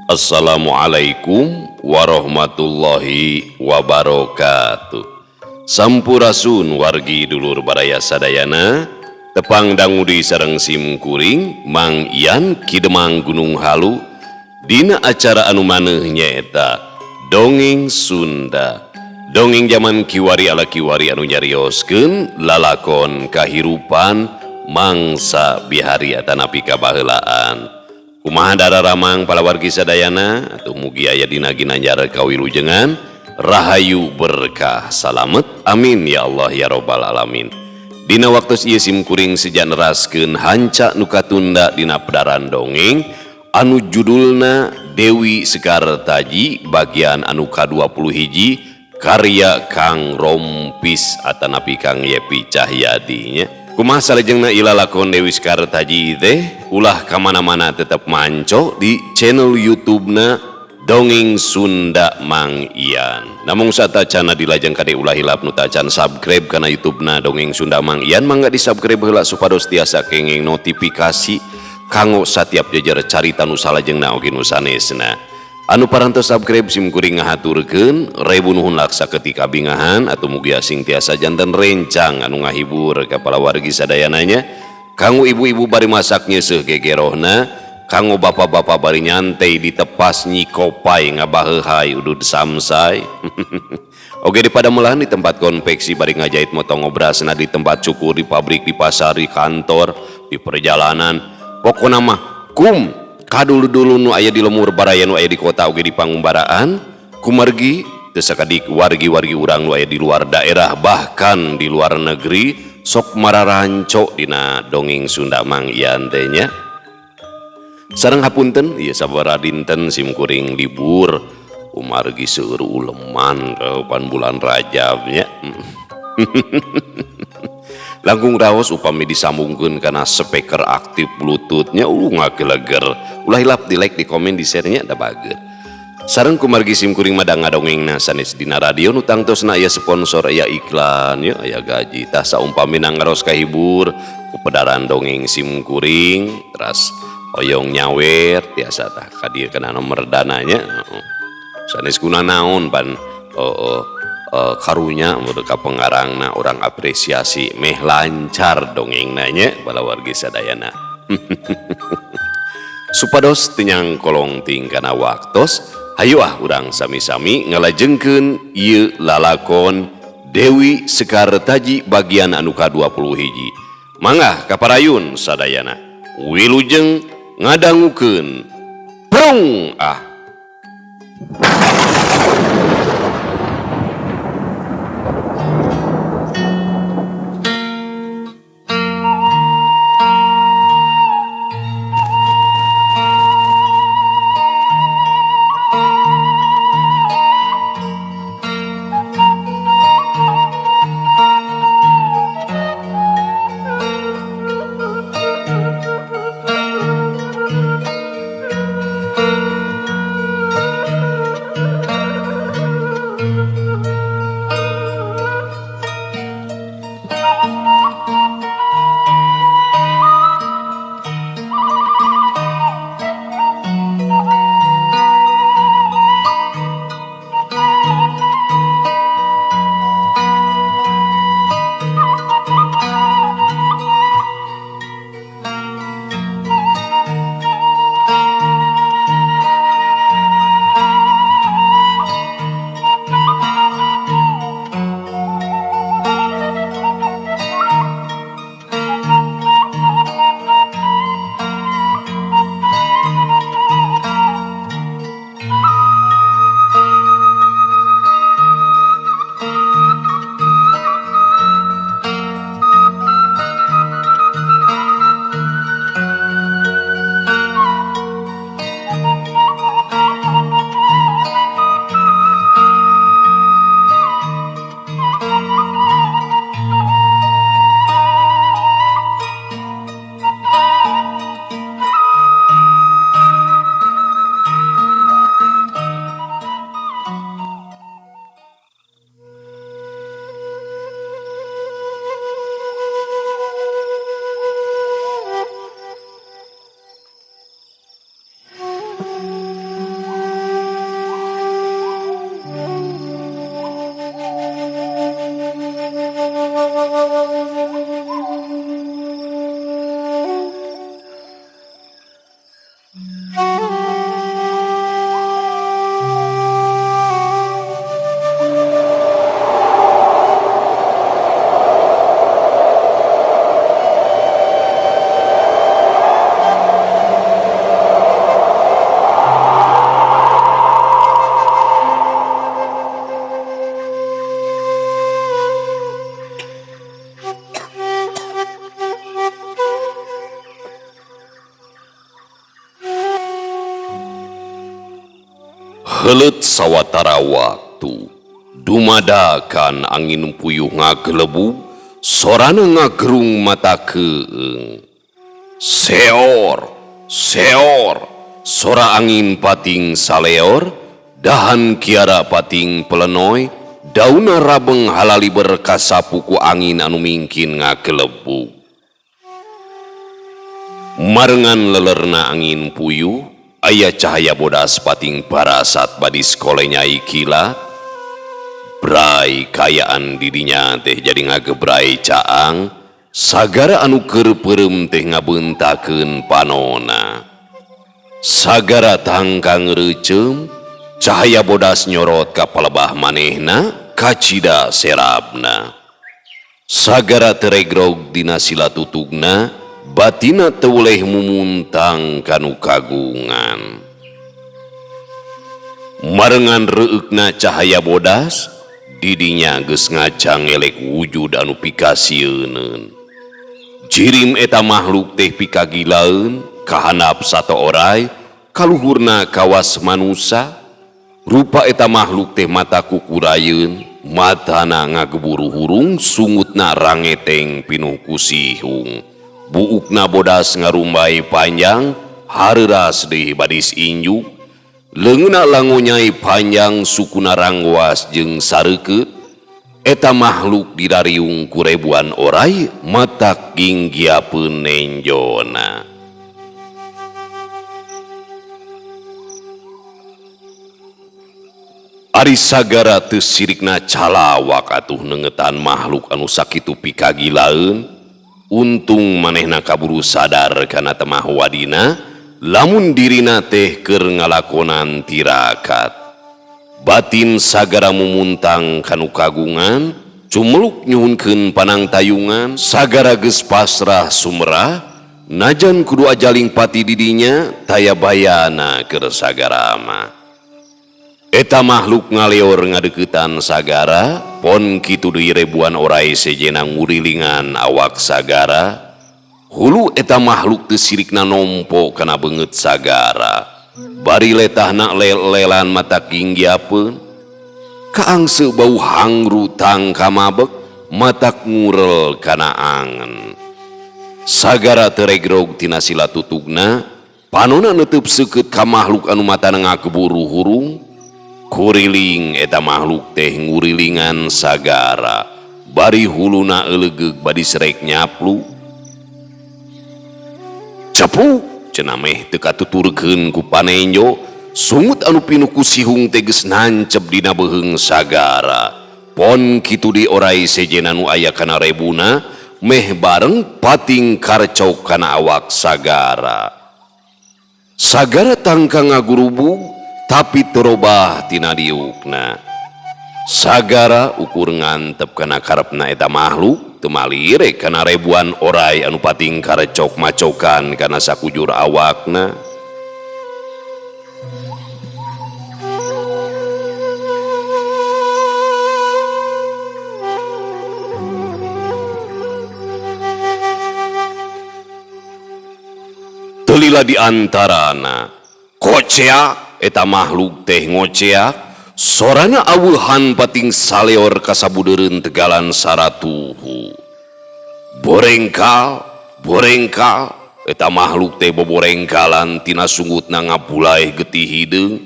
Assalamualaikum warahmatullahi wabarakatuh. Sampurasun wargi dulur baraya sadayana, tepang dangudi sareng sim kuring Mang Ian Kidemang Gunung Halu dina acara anu maneuh nyaeta Dongeng Sunda. Dongeng zaman kiwari ala kiwari anu nyarioskeun lalakon kahirupan mangsa bihari atanapi kabahelaan. Kumaha dararamang palawargi sadayana atuh mugi aya dina ginanjar kawilujengan rahayu berkah salamet amin ya Allah ya robbal alamin. Dina waktos ieu sim kuring sejaneraskeun hanca nu katunda dina pedaran dongeng anu judulna Dewi Sekar Taji bagian anu ka-21 karya Kang Rompis atanapi Kang Yepi Cahyadi nya. Kumaha salajengna ilalakon Dewi Sekar Taji teh ulah kamana-mana tetap manco di channel YouTube-na Dongeng Sunda Mang Ian. Namung satacana dilajeng kade ulah hilap nu tacan subscribe kana YouTube-na Dongeng Sunda Mang Ian mangga di subscribe heula supados tiasa kenging notifikasi kanggo setiap jejer carita nu salajengna oge nu sanesna. Anu parantos subscribe sim kuring ngahaturkeun rebu nuhun laksa ketika bingahan atau mugi asing tiasa janten rencang anu ngahibur ka palawargi sadayananya. Kanggo ibu-ibu bari masak nyeuseuk gegerohna, kanggo bapak-bapak bari nyantai di tepas nyikopai ngabaheuhai udud samsai. Oge di padamelahan di tempat konveksi bari ngajait motong obrasna di tempat cukur di pabrik di pasar di kantor di perjalanan. Pokona mah kum kadulu-dulu nu aya di lemur baraya nu aya di kota oge di pangumbaraan kumargi teu sakadik wargi-wargi urang nu aya di luar daerah bahkan di luar negeri sok mararanco dina Dongeng Sunda Mang Ian teh nya. Sareng hapunten ieu sabaraha dinten sim kuring libur kumargi seueur uleman pan bulan Rajab nya. Langkung raos upami disambungkeun kana speaker aktif bluetoothnya ngageleger ulah hilap di like di komen di share-nya da bageut. Sareng kumargi sim kuring mah ngadongengna sanes dina radio nu tangtosna aya sponsor aya iklan nya aya gaji tah saumpamina ngaros kahibur ku pedaran dongeng sim kuring teras hoyong nyawer tiasa tah ka dieu kana nomor dananya sanes guna naon pan karunya mereka pengarangna orang apresiasi meh lancar dongeng nanya bala wargi sadayana. Supados tenyang kolong tingkana waktos hayu urang sami-sami ngalajengkeun ieu lalakon Dewi Sekar Taji bagian anu ka-21 mangga kaparayun sadayana wilujeng ngadangukeun prong ah. Helet sawatara waktu dumadakan angin puyuh ngagelebu, sorana ngagerung mata keeng. Seor, seor, sora angin pating saleor, dahan kiara pating pelenoy, dauna rabeng halali berkasapu ku angin anu mingkin ngagelebu. Marengan lelerna angin puyuh, aya cahaya bodas pating parasat badis kolenya ikilat, brai kayaan dirinya teh jadi ngagebrai caang, sagara anu keur peureum teh ngabentakeun panona. Sagara tangkang reuceum, cahaya bodas nyorot ka palebah manehna, kacida serabna. Sagara teregrog dina sila tutugna, batina teuleh mumuntang kanu kagungan. Marengan reukna cahaya bodas, didinya geus ngacang elek wujud anu pikasieun. Jirim eta makhluk teh pikagilaeun, kahanap sato oray, kaluhurna kawas manusa. Rupa eta makhluk teh mata kukurayeun, matana ngageburu hurung, sungutna rangeteng pinuh ku sihung. Buukna bodas ngarumbai panjang, hareuras deui badis injuk. Leungeuna langonyai panjang, sukuna rangwas jeung sareukeut. Eta makhluk didariung ku rebuan oray, matak ginggiapeun nenjona. Ari sagara teu sirikna calawak atuh nengetan makhluk anu sakitu pikagilaeun. Untung manehna kaburu sadar kana temah wadina, lamun dirina teh keur ngalakonan tirakat. Batin sagara mumuntang kanu kagungan, cumeluk nyuhunkeun panang tayungan, sagara geus pasrah sumerah, najan kudu ajaling pati didinya, taya bayana keur sagara mah. Eta makhluk ngaleor ngadeuketan sagara, pon kitu deui rebuan oray sejena ngurilingan awak sagara. Hulu eta makhluk teu sirikna nompo kana beungeut sagara. Bari letahna lel-lelan mata ginggiapeun, kaangse bau hangru tang kamabek, matak ngurel kana angen. Sagara teregrog tina sila tutugna, panonna neuteub seukeut ka makhluk anu matana ngageburu hurung. Kuriling eta makhluk teh ngurilingan sagara, bari huluna eulegeug badis rek nyaplu. Cepuk cenah meh teu katuturkeun ku panenjo, sungut anu pinuh ku sihung teh geus nancep dina beuheung sagara. Pon kitu di oray sejen anu aya kana rebuna, meh bareng pating karcok kana awak sagara. Sagara tangka ngagurubug, tapi terobah tina diukna. Sagara ukur ngantep kana karepna eta makhluk, teu malirek kana rebuan oray anu pating karecok macokan kana sakujur awakna. Telila di antarana, kocea eta makhluk teh ngoceak, sorana aweuhan pating saleor kasabudeureun tegalan saratuhu. Borengkal, borengkal, eta makhluk teh boborengkalan tina sungutna ngapulai getih hideung.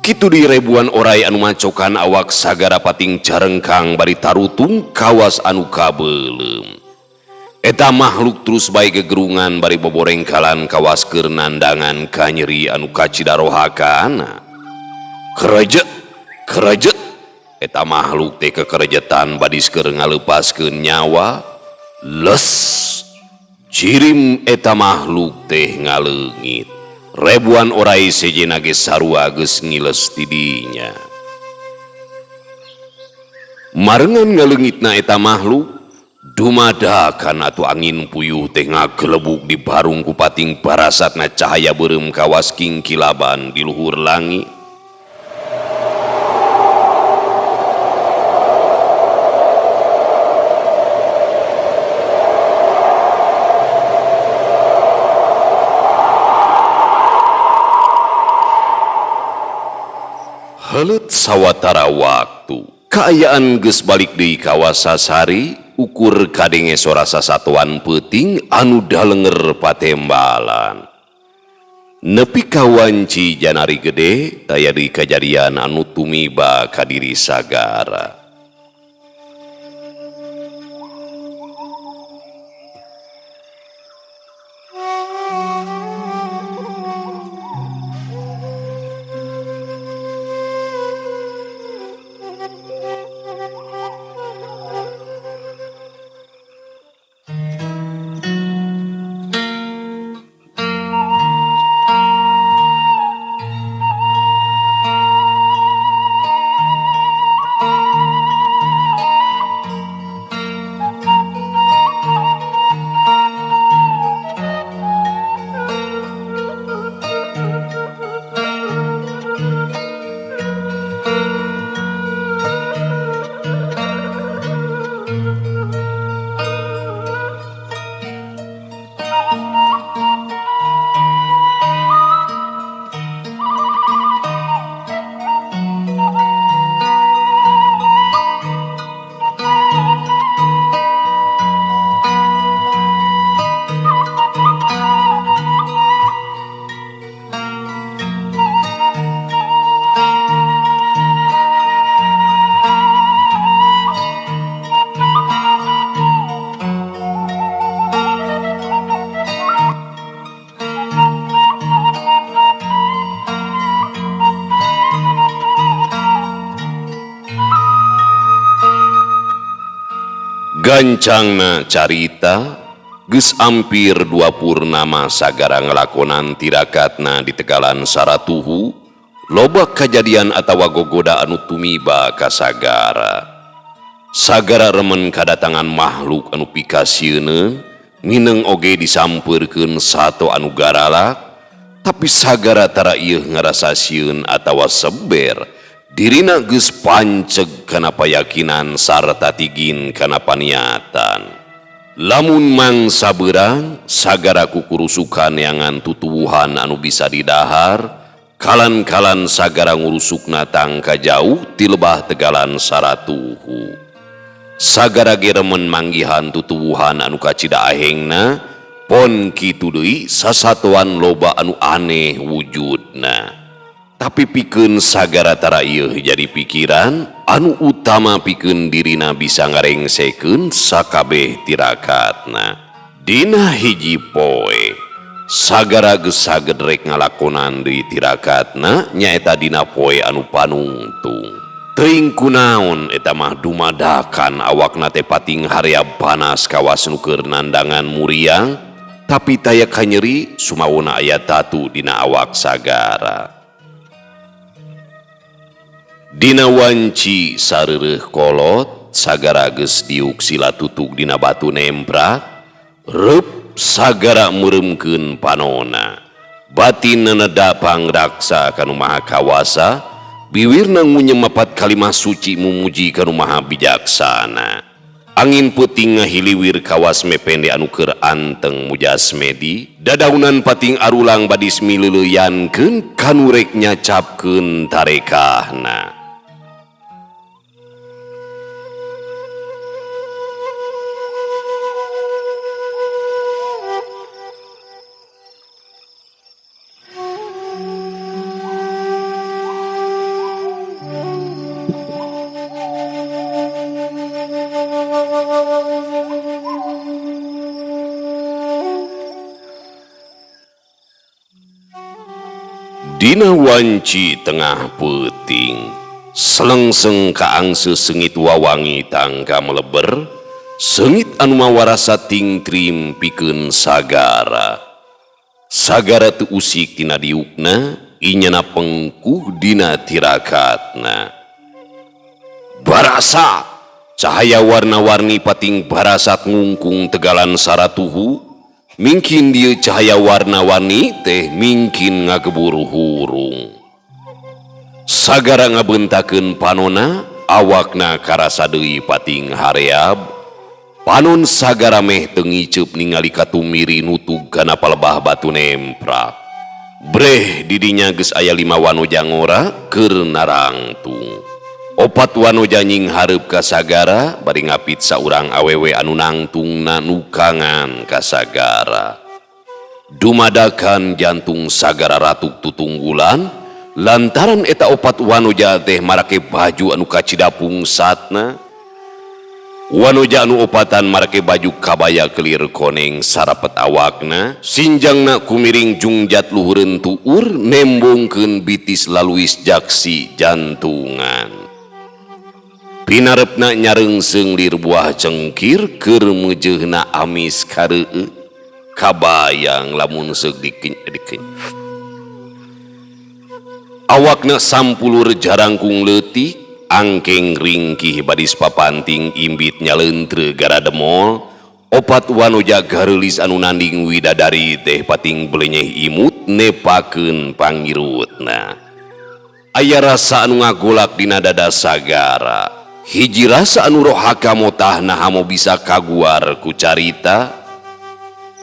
Kitu di rebuan oray anu macokan awak sagara pating carengkang bari tarutung kawas anu kabeulem. Eta makhluk terus bae gegerungan bari boborengkalan kawas keur nandangan ka nyeri anu kacidarohakana. Kerejet, kerejet, eta makhluk teh kekerejetan badis keur ngaleupaskeun nyawa. Les, jirim eta makhluk teh ngaleungit. Rebuan oray sejena ge sarua geus ngiles ti dinya. Marengan ngaleungitna eta makhluk, dumadakan atuh angin puyuh teh ngagelebuk di barung ku pating parasatna cahaya beureum kawas kingkilaban di luhur langit. Helet sawatara waktu kaayaan geus balik deui ka Wasasari ukur kadenge sorasa satuan peuting anu dalenger patembalan. Nepi ka wanci janari gede taya deui kajadian anu tumiba ka diri sagara. Gancangna carita geus ampir 2 purnama sagara ngelakonan tirakatna di Tegalan Saratuhu loba kajadian atawa gogoda anu tumiba ka sagara. Sagara remen kadatangan makhluk anu pikasieun mineng oge disampeurkeun sato anu garalak tapi sagara tara ieu ngarasa sieun atawa seber dirina geus panceg kana payakinan sarta tigin kana paniatan. Lamun mangsa beurang sagara kukurusukan yangan tutuwuhan anu bisa didahar kalan-kalan sagara ngurusukna tangka jauh ti lebah Tegalan Saratuhu. Sagara ge remen manggihan tutuwuhan anu kacida ahengna pon kitu deui sasatuan loba anu aneh wujudna. Tapi pikeun sagara tara ieu jadi pikiran anu utama pikeun dirina bisa ngarengsekeun sakabeh tirakatna. Dina hiji poe sagara geus saged rek ngalakonan deui tirakatna nyaeta dina poe anu panungtung. Teuing kunaon eta mah dumadakan awakna teh pating hareab panas kawas nu keur nandangan muriang tapi taya kanyeri sumawana aya tatu dina awak sagara. Dina wanci sareureuk kolot sagara geus diuk sila tutug dina batu nemprak reup sagara meureumkeun panonna batin neneda pangraksa kanu maha kawasa biwirna ngunyemapat kalimah suci mumuji kanu maha bijaksana. Angin peuting ngahiliwir kawas mepende anu keur anteng mujasmedi dadaunan pating arulang badis mileuleyankeun kanu rek nyacapkeun tarekahna. Dina wanci tengah peuting selengseng kaangse sengit wawangi tangka meleber sengit anu mawarasa tingtrim pikeun sagara. Sagara teu usik tina diukna inyana pengkuh dina tirakatna. Barasa cahaya warna-warni pating barasat ngungkung Tegalan Saratuhu. Mungkin dia cahaya warna-warni teh mungkin ngageburu hurung. Sagara ngabentakeun panona awakna karasa deui pating hareab. Panon sagara meh teu ngiceup ningali katumiri nutug kana palebah batu nemprak. Breh didinya geus aya 5 wanoja ngora keur narangtung. 4 wanoja nying hareup ka sagara bari ngapit saurang awewe anu nangtungna nukangan ka sagara. Dumadakan jantung sagara ratuk tutunggulan lantaran eta 4 wanoja teh marake baju anu kacidapung satna. Wanoja anu 4 marake baju kabaya kelir koneng sarapet awakna, sinjangna kumiring jungjat luhureun tuur nembongkeun bitis laluis jaksi jantungan. Pinarepna nyareungseng lir buah cengkir keur meujeuhna amis kareu, kabayang lamun seug dikeun. Awakna sampulur jarangkung leutik, angkeng ringkih badis papanting imbit nyaleuntreu gara demol. 4 wanoja gareulis anu nanding widadari teh pating belenyeh imut nepakeun pangirutna. Aya rasa anu ngagolak dina dada sagara, hiji rasa anu rohaka motahna hamo bisa kaguar ku carita.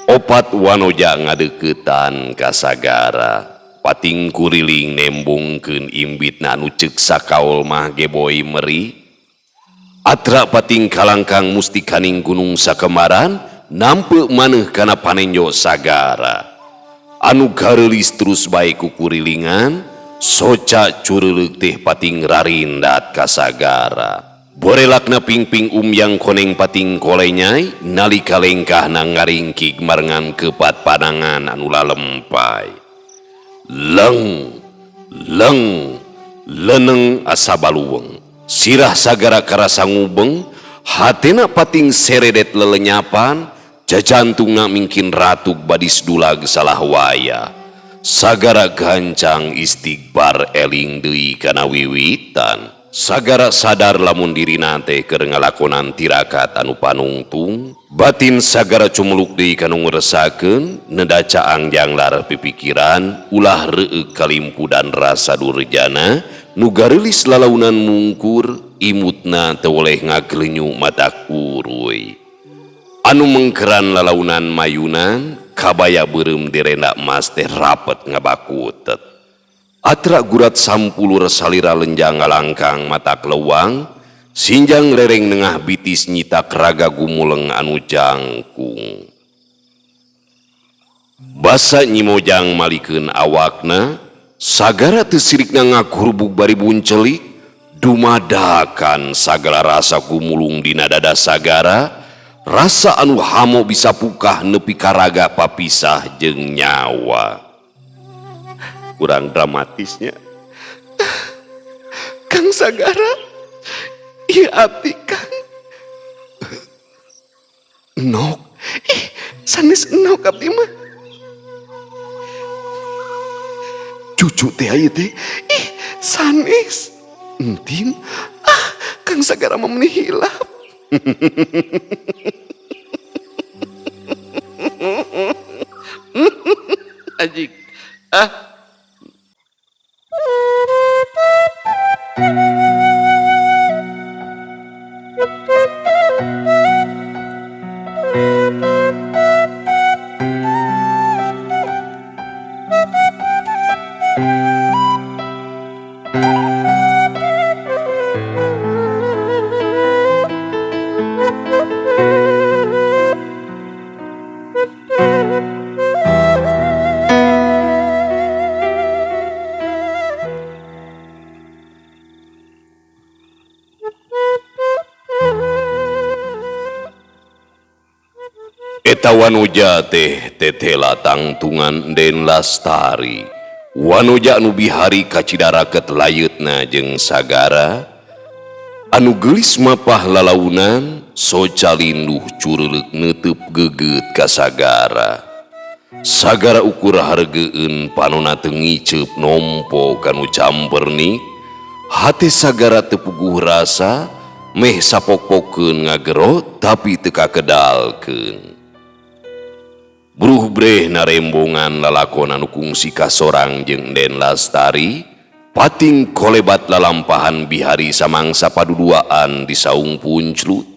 4 wanoja ngadeuketan ka sagara, pating kuriling nembongkeun imbitna anu ceuk sakaol mah geboi meri. Atra pating kalangkang musti kaning gunung sakemaran nampeu maneh kana panenjo sagara. Anu gareulis terus bae ku kurilingan, soca cureuleuk teh pating rarindat ka sagara. Borelakna pingping umyang koneng pating kolenyai nalika lengkahna ngaringkig marengan kepat panangan anu lalempay. Leng, leng, leneng asa baluweng. Sirah sagara karasa ngubeng, hatena pating seredet lelenyapan, jajantungna mingkin ratug badis dulag salah waya. Sagara gancang istighbar eling deui kana wiwitan. Sagara sadar lamun dirina teh keur ngalakonan tirakat anu panungtung. Batin sagara cumuluk deui kanu ngresakeun, nedaca angjang lar pipikiran, ulah reueuk kalimpu dan rasa durjana, nu gareulis lalaunan mungkur, imutna teu oleh ngagleunyu mata kuruy. Anu mengkeran lalaunan mayunan, kabaya beureum direnda emas teh rapet ngabakutet. Atra gurat sampulur salira lenjang ngalangkang mata kelewang, sinjang rereng nengah bitis nyita raga gumuleng anu jangkung. Basa nyimojang malikeun awakna, sagara teu sirikna ngakurbug bari buncelik, dumadakan sagala rasa gumulung dina dada sagara, rasa anu hamo bisa pukah nepi ka raga papisah jeung nyawa. Kurang dramatisnya, Kang Sagara, ieu abdi Kang. Nok, sanes nok abdi mah. Cucu teh ieu teh, sanes. Entin, Kang Sagara mah meuni hilap. Ajik, eta wanoja teh tetela tangtungan Den Lastari, wanoja anu bihari kacidaraket layeutna jeung sagara, anu geulis mapah lalaunan, soca linduh cureuleuk neuteub geugeut ka sagara. Sagara ukur hargeueun panonna teu ngiceup nompo kanu campernik, hate sagara teu puguh rasa, meh sapok-pokkeun ngagero tapi teu kakedalkeun. Bruh breh narembongan lalakon anu kungsi kasorang jeung Den Lastari, pating kolebat lalampahan bihari samangsa paduduaan di saung punclut,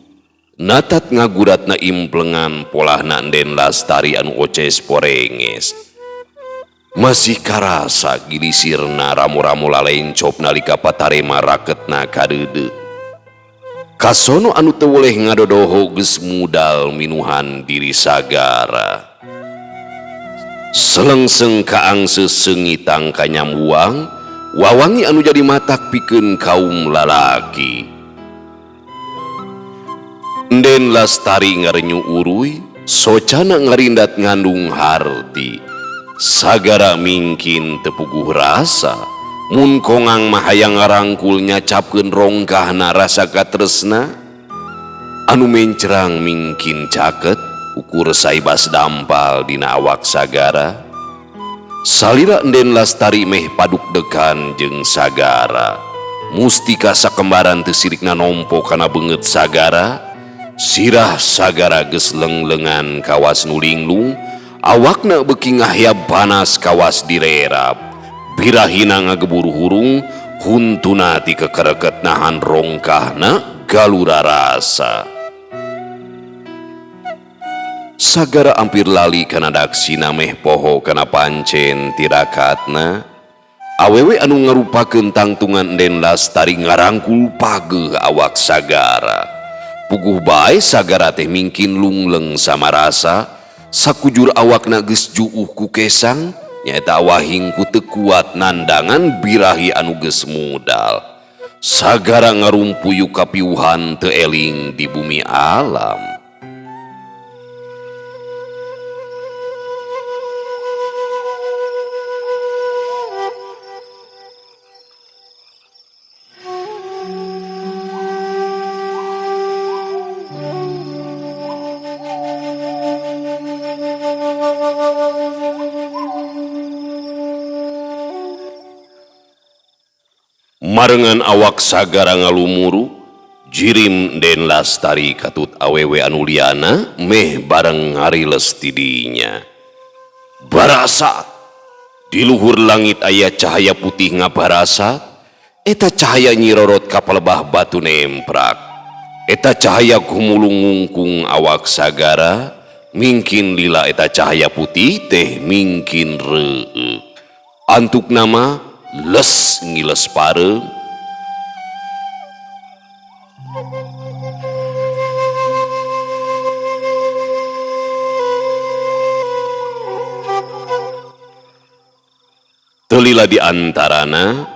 natat ngaguratna implengan polahna Den Lastari anu oces porenges. masih karasa gilisirna ramu-ramu lalencop nalika patarema raketna kadede. Kasono anu teu woleh ngadodoho geus mudal minuhan diri sagara. Selengseng kaang sesengitang kanyambuang, wawangi anu jadi matak pikeun kaum lalaki. Enden Lastari ngarenyu uruy, socana ngarindat ngandung harti. Sagara mingkin tepuguh rasa, mun kongang mahayang ngarangkul nyacapkeun rongkahna rasa katresna. Anu mencerang mingkin caket, ukur saibas dampal dina awak sagara. Salira enden Lastari meh paduk dekan jeung sagara. Mustika sakembaran teu sirikna nompo kana beungeut sagara. Sirah sagara geus lenglengan kawas nu linglung, awakna beuki ngahyap panas kawas direrap. Birahina ngageburu hurung, huntuna ti kekereket nahan rongkahna galura rasa. Sagara ampir lali kana daksina meh poho kana pancen tirakatna. Awewe anu ngarupakeun tangtungan enden Lastari ngarangkul pageuh awak sagara. Puguh bae sagara teh mingkin lungleng sama rasa, sakujur awakna geus juuh ku kesang, nyaeta wahing ku teu kuat nandangan birahi anu geus mudal. Sagara ngarumpuyu kapiuhan teu eling di bumi alam. Marengan awak sagara ngalumuru, jirim enden Lastari katut awewe anu liana meh bareng ngariles ti dinya. Barasa di luhur langit aya cahaya putih ngabarasa, eta cahaya nyirorot ka palebah batu nemprak. Eta cahaya kumulung ngungkung awak sagara, mingkin lila eta cahaya putih teh mingkin reuk. Antuk nama les ngiles pareum. Telila di antarana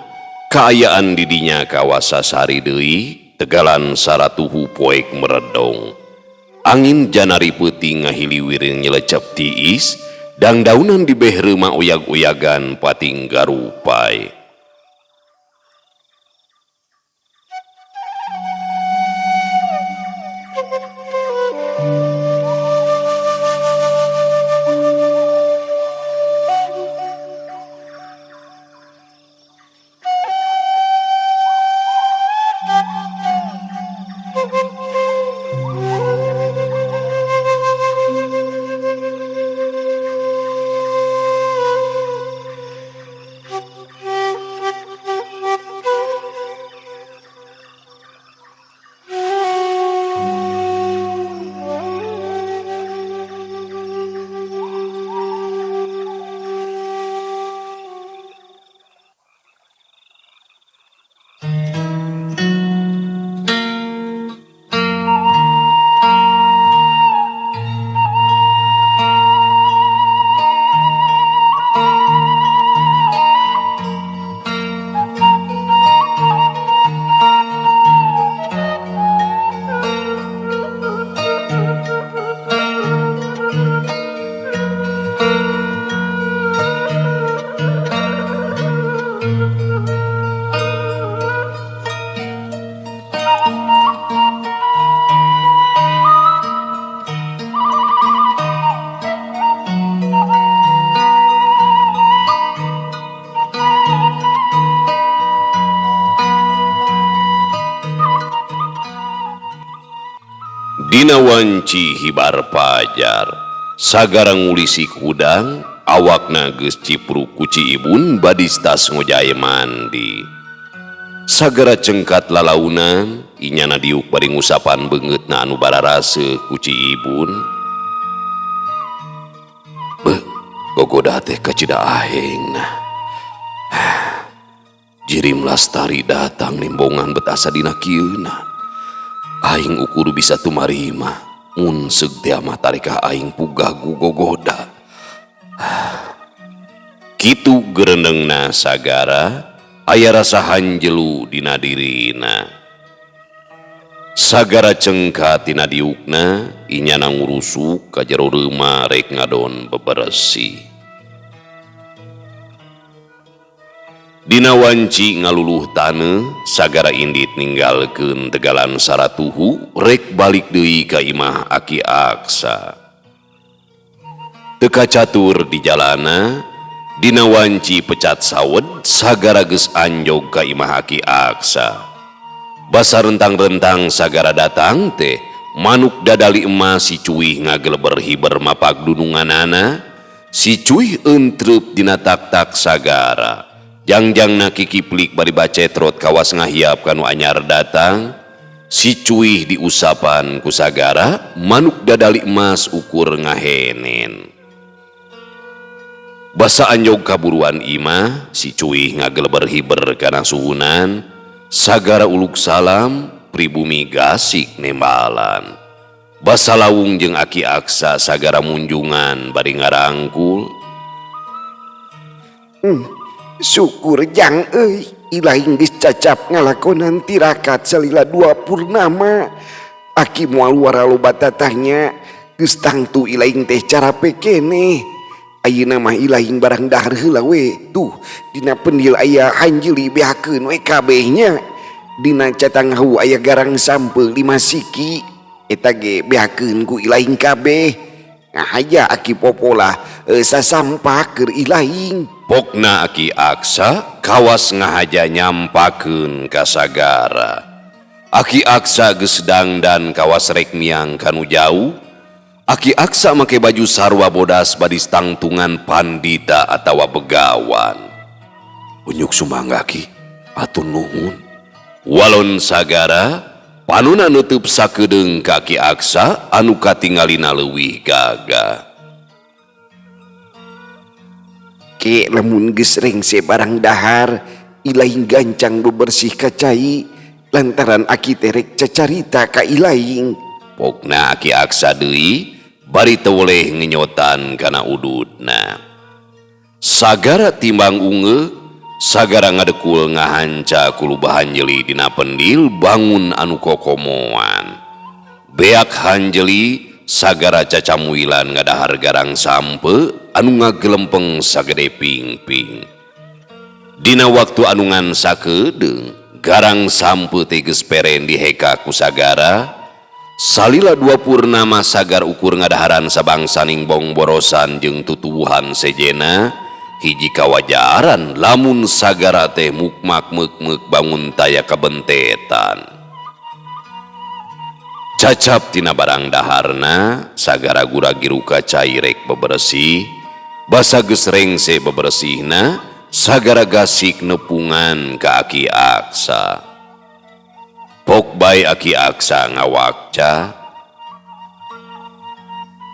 kaayaan didinya kawasa sari deui tegalan saratuhu poek meredong. Angin janari peuting ngahiliwir nyelecep tiis, dangdaunan di behreum uyag-uyagan pating garupai. Dina wanci hibar pajar, sagara ngulisi kudang, awakna geus cipruk ku Ciibun badis tas ngojae mandi. Sagara cengkat lalaunan, inyana diuk bari ngusapan beungeutna anu bararaseuh ku Ciibun. Beuh, gogoda teh kacida aheng nah. Jirim Lastari datang nimbongan betasa dina kieuna. Aing ukur bisa tumarima mun seug teh mah tarikah aing pugagu gogoda. Kitu gerenengna sagara aya rasa hanjelu dina dirina. Sagara cengka tina diukna inyana ngurusuk ka jero reuma rek ngadon beberesi. Dina wanci ngaluluh tane sagara indit ninggalkeun tegalan saratuhu rek balik deui ka imah Aki Aksa. Teka catur di jalana dina wanci pecat sawed sagara geus anjog ka imah Aki Aksa. Basa rentang-rentang sagara datang teh manuk dadali emas si cuih ngageleber hiber mapag dununganana, si cuih entrep dina tak-tak sagara. Jangjangna kikiplik bari bacetrot kawas ngahiap kanu anyar datang, si cuih diusapan ku sagara manuk dadali emas ukur ngahenen. Basa anjog kaburuan imah, si cuih ngageleber hiber kana suhunan, sagara uluk salam pribumi gasik nembalan. Basa lawung jeung Aki Aksa sagara munjungan bari ngarangkul. Syukur jang ilahing geus cacap ngalakonan tirakat salila 2 purnama. Aki moal wara loba tatahnya geus tangtu ilahing teh cara pekene. Ayeuna mah ilahing barang dahar heula we. Tuh dina pendil aya hanjeli beakeun we kabehnya. Dina catangahu aya garang sampel 5 siki. Eta ge beakeun ku ilahing kabeh. Ngahaja Aki popolah sasampah keur ilahing. Pokna Aki Aksa kawas ngahaja nyampakeun ka sagara. Aki Aksa geus dangdan kawas rek miang kanu jauh. Aki Aksa make baju sarwa bodas badi tangtungan pandita atawa begawan. Unyuk sumangga Ki, atur nuhun. Walon sagara panuna nutup sakedeung ka Aki Aksa anu katingalina leuwih gagah. Ke lamun geus rengse barang dahar ilahing gancang bebersih kacai lantaran Aki terek cacarita ka ilahing. Pokna Aki Aksa deui bari teu woleh ngenyotan kana ududna. Sagara timbang unge, sagara ngadekul ngahanca kuluba hanjeli dina pendil bangun anu kokomoan. Beak hanjeli sagara cacamuilan ngadahar garang sampe anu ngagelempeng sagede pingping. Dina waktu anungan sakedeung garang sampe teh geus peren diheka ku sagara. Salila 2 purnama sagar ukur ngadaharan sabangsaning bongborosan jeung tutuwuhan sejena hiji kawajaran lamun sagara teh mukmak meuk-meuk bangun taya kabentetan. Cacap tina barang daharna sagara gura-giru kacai rek bebersih. Basa geus rengse bebersihna sagara gasik nepungan ka Aki Aksa. Pok bae Aki Aksa ngawakca.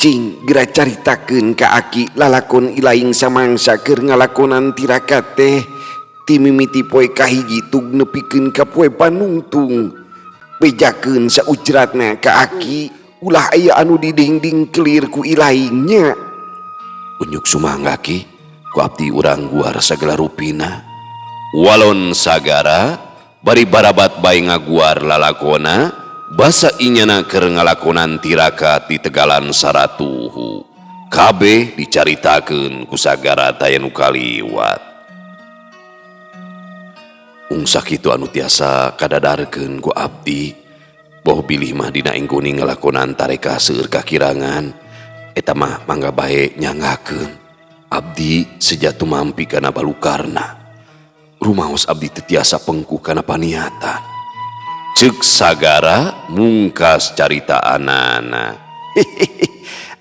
Cing geura caritakeun ka Aki lalakon ilahing samangsa keur ngalakonan tirakat teh ti mimiti poe kahiji tug nepikeun ka poe panungtung. Bejakeun saujratna ka Aki ulah aya anu didingding kelir ku ilahingnya. Unyuk sumangga Ki, ku abdi urang guar sagala rupina. Walon sagara bari barabat bae ngaguar lalakona basa inyana keur ngalakonan tirakat di tegalan saratuhu. Kabeh dicaritakeun ku sagara taya nu kaliwat. Ungsak kitu anu tiasa kadadarkeun ku abdi boh bilih mah dina engkuni ngalakonan tarekah seueur kakirangan eta mah mangga bae nyangakeun. Abdi sejatu mampi kana balukarna. Rumaos abdi teu tiasa pengku kana paniatan. Ceuk sagara mungkas caritaanana.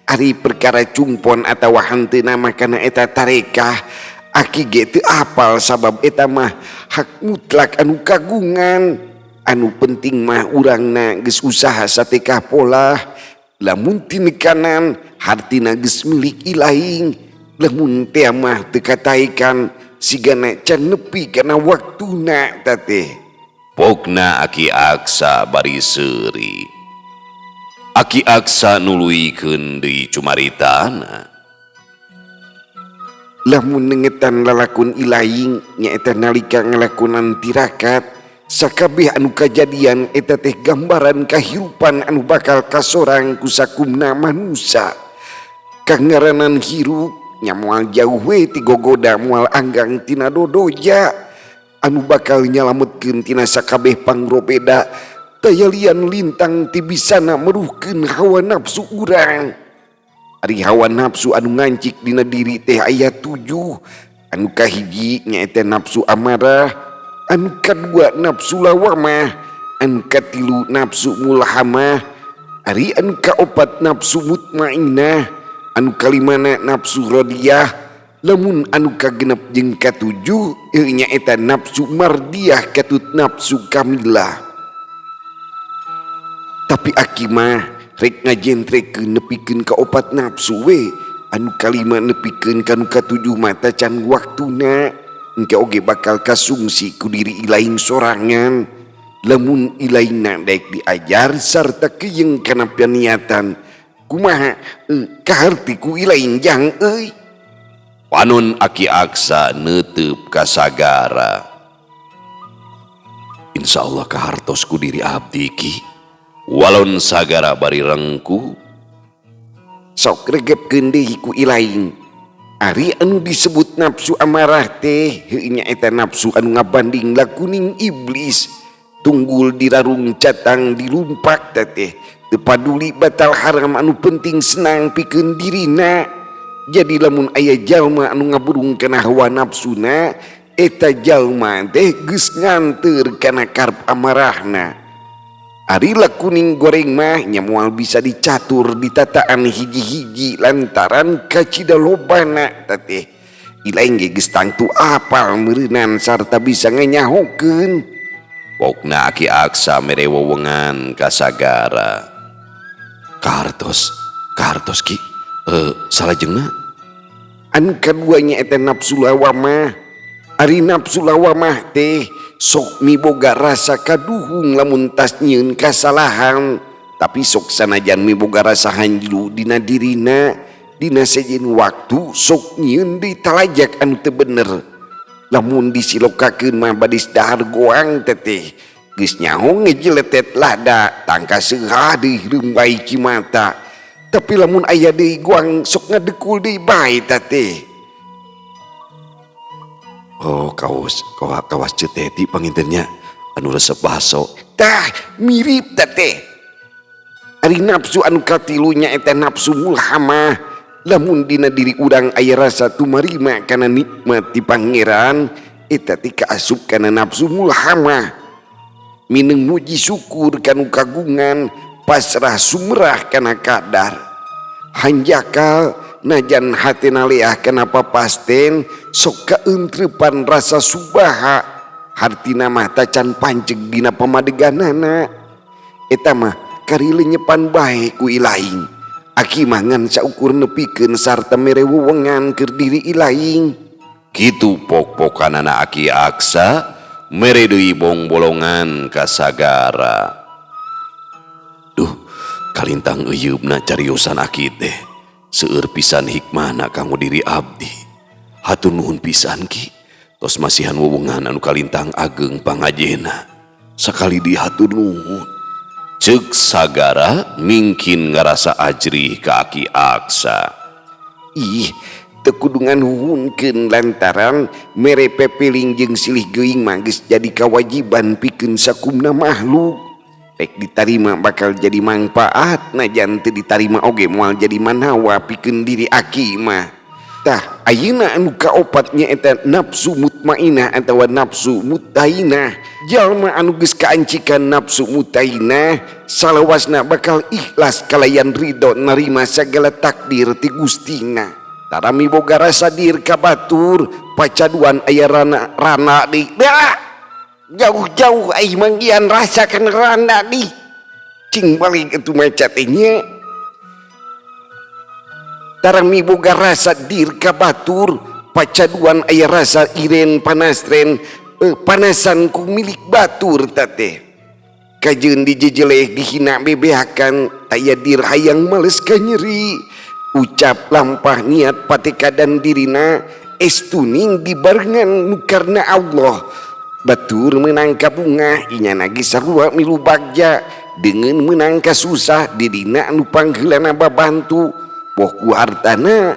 Ari perkara cumpon atawa hanteuna mah kana eta tarekah Aki ge teu apal sabab eta mah hak mutlak anu kagungan. Anu penting mah urangna geus usaha satekah pola lamun tinekanan hartina geus milik ilahing lamun teh mah teu kataikan sigana can nepi kana waktuna teh. Pokna Aki Aksa bari seuri. Aki Aksa nuluykeun deui cumaritana. Lamun nengetan lalakun ilaing nyaeta nalika ngalakonan tirakat sakabeh anu kajadian eta teh gambaran kahirupan anu bakal kasorang ku sakumna manusia. Kangaranan hirup nya moal jauh we ti gogoda moal anggang tina dodoja anu bakal nyalametkeun tina sakabeh pangrobeda daya lian lintang ti bisana meruhkeun hawa nafsu urang. Ari hawa nafsu anu ngancik dina diri teh aya 7. Anu kahiji nyaeta nafsu amarah, anu kadua nafsu lawamah, anu katilu nafsu mulhamah, ari anu kaopat nafsu mutmainnah, anu kalimana nafsu radiyah, lamun anu kagenep jeung ka7 nyaeta nafsu mardiyah katut nafsu kamilah. Tapi aki mah rek ngajentrekeun nepikeun ka 4 nafsu we, anu kalima nepikeun kanu ka7 mata can waktuna engke oge bakal kasungsi ku diri ilaing sorangan lamun ilaingna daek diajar sarta keyeung kana paniatan kumaha kaharti ku ilaing jang euy. Panon Aki Aksa neuteup ka sagara. Insyaallah kahartos ku diri abdi ki. Walon sagara bari rengku Sok regepkeun deui ku ilaing. Ari anu disebut nafsu amarah teh nyaeta nafsu anu ngabanding lakuning iblis, tunggul dirarung catang dilumpak teh teu paduli batal haram anu penting senang pikeun dirina. Jadi lamun aya jalma anu ngaburung kana hawa nafsuna eta jalma teh geus nganteur kana karep amarahna. Ari lakuning goreng mah nya moal bisa dicatur ditataan hiji-hiji lantaran kacida lobana teh. Ilaing ge geus tangtu apal meureunan sarta bisa nganyahokeun. Pokna Aki Aksa mere wewengan ka sagara. Kahartos ki salajengna. Anu kadua nyaeta nafsu lawamah. Ari nafsu lawamah teh sok miboga rasa kaduhung lamun tas nyieun kasalahan, tapi sok sanajan miboga rasa hanjlu dina dirina dina sejen waktu sok nyieun deui talajak anu teu bener. Lamun disilokakeun mah badis dahar goang teh geus nyaho ngejeletet lada tangka seurah deui reumbai cimata. Tapi lamun aya deui goang sok ngadekul deui bae teh. Oh kawas ceteti pangintennya anu resep baso. Tah mirip teh. Ari nafsu anu katilu nyaeta nafsu mulhamah. Lamun dina diri urang aya rasa tumarima kana nikmat ti pangeran eta teh kaasup kana nafsu mulhamah. Mineng muji syukur kanu kagungan, pasrah sumrah kana kadar. Hanjakal najan hatena leah kana papasten sok kaentrepan rasa subaha hartina mah tacan panceg dina pamadeganana. Eta mah kari lenyepan bae ku ilaing. Aki mah ngan saukur nepikeun sarta mere wewengan keur diri ilaing. Kitu pok-pokanana Aki Aksa mere deui bong bolongan ka sagara. Duh, kalintang eyeubna cariosan Aki teh. Seueur pisan hikmahna kanggo diri abdi. Hatur nuhun pisan ki. Tos masihan wewengan anu kalintang ageng pangajena. Sakali dihatur nuhun. Ceuk sagara mingkin ngarasa ajrih ka Aki Aksa. Ih, teu kudu nganuhunkeun lantaran mere pepeling jeung silih geuing mah geus jadi kawajiban pikeun sakumna makhluk. Rek ditarima bakal jadi manfaat, najan teu ditarima oge moal jadi manawa pikeun diri aki mah. Tah ayeuna anu kaopat nyaeta nafsu mutmainnah atawa nafsu mutainah. Jalma anu geus kaancikan nafsu mutainah salawasna bakal ikhlas kalayan ridho narima sagala takdir ti Gustina. Tara miboga rasa dir ka batur pacaduan aya rana di jauh-jauh aing manggian rasakan rana di cing balik itu macatnya. tarami boga rasa dirka batur pacaduan aya rasa iren panasren panasan ku milik batur tate kajeun dijejeleh dihina bebehakan aya dir hayang males ka nyeri ucap lampah niat pateka dan dirina estuning dibarengan nu karna Allah batur menangka bunga inya nagi sarua milu bagja dengan menangka susah didina anu panggeulana babantu boh ku hartana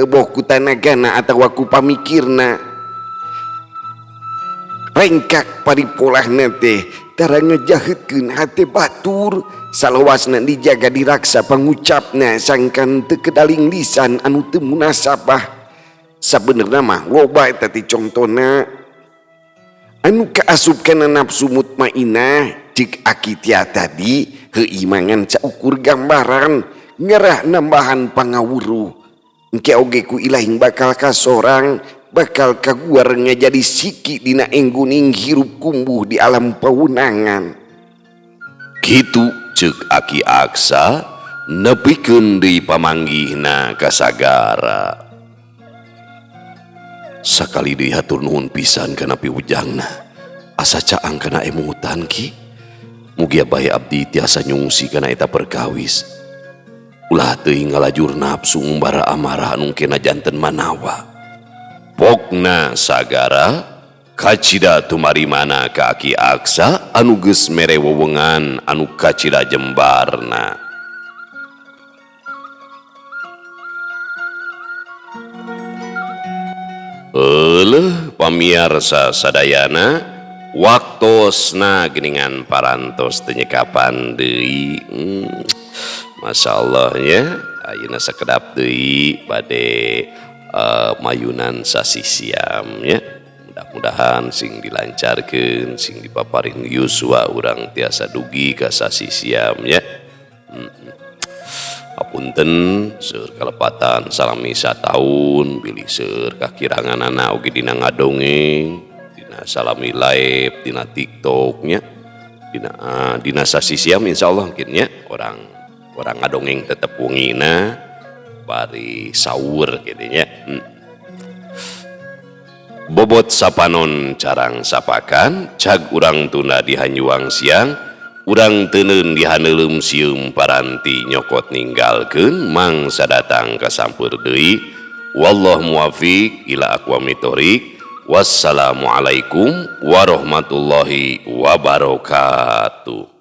boh ku tanagana atawa ku pamikirna rengkak paripolahna teh tara ngejaheutkeun hate batur salawasna dijaga diraksa pangucapna sangkan teu kedaling lisan anu teu munasabah sabenerna mah loba eta ti contona anu kaasup kana nafsu mutmainah cik aki tia tadi heuimangan saukur gambaran ngerah nambahan pangawuruh engke oge ku ilahing bakal kasorang bakal kaguar ngajadi siki dina engguning hirup kumbuh di alam paunangan kitu ceuk Aki Aksa nepikeun deui pamanggihna ka sagara sakali deui hatur nuhun pisan kana piwujangna asa caang kana emutan ki mugi bae abdi tiasa nyungsi kana eta perkawis ulah teuing ngalajur nafsu ngumbara amarah anu kena janten manawa pokna sagara kacida tumarimana ka Aki Aksa anu geus mere wewengan anu kacida jembarna pamiarsa sadayana waktosna geningan parantos tenyekapan deui Masya Allah ya ayeuna sakedap deui bade mayunan sasi siam ya mudah-mudahan sing dilancarkeun sing dipaparin yuswa urang tiasa dugi ka sasi siam ya apunten seur kalepatan salami sataun bilih seur kakiranganana oge dina ngadongeng dina salami live dina TikTok nya dina sasi siam insyaallah mungkin nya orang ngadongeng tetep wengina bari sahur kitu nya bobot sapanon carang sapakan cag urang tunda di Hanyuang siang urang teuneun di haneulem sieum paranti nyokot ninggalkeun mangsa datang kasampeur deui wallahu muwaffiq ila aqwamit thoriq wassalamualaikum warahmatullahi wabarakatuh.